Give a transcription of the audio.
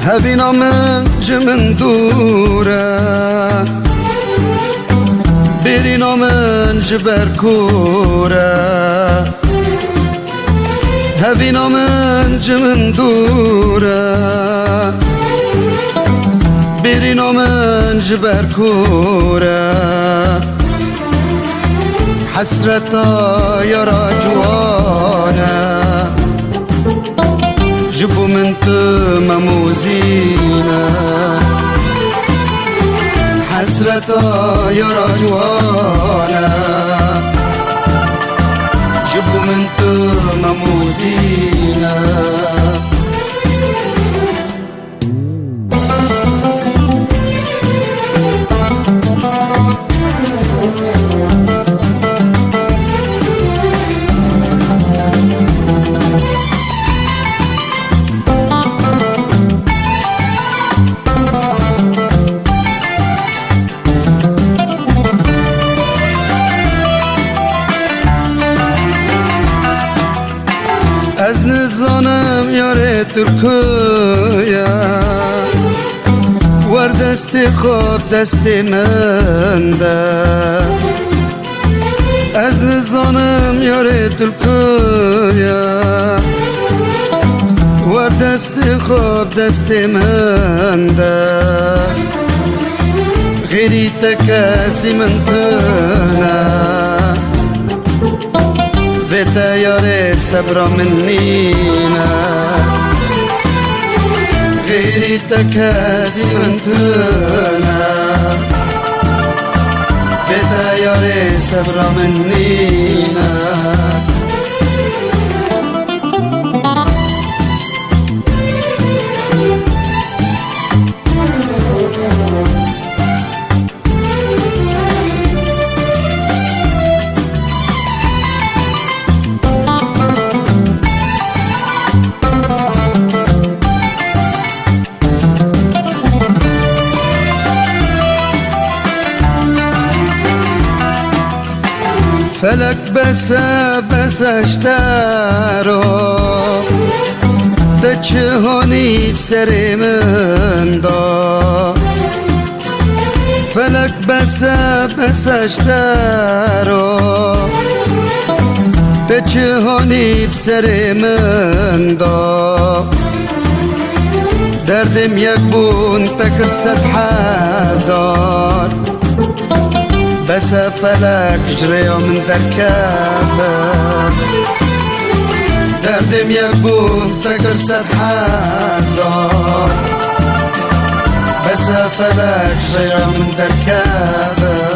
هبينا من جمن دورة بيرينا من جبر كورة هبينا من جمن دورة بيرينا من جبر كورة حسرتا يرى جوانا جبو من تماموزينا حسرتا يرى جوانا جبو من تماموزينا از نزانم یار ترکیه ور دست خواب دست من ده از نزانم یار ترکیه ور دست خواب دست من ده غیری تکسی من تنه فيتا يا صبر منينا غيري تكاسي انتنا فيتا يا صبر منينا فلك بس اشتارو تجهوني بسري من دا فلك بس اشتارو تجهوني بسري من دا دردم يكبون تكرست حزار بس فلك جري من دركابك دردم يكبون تكرست حزار بس فلك جري من دركابك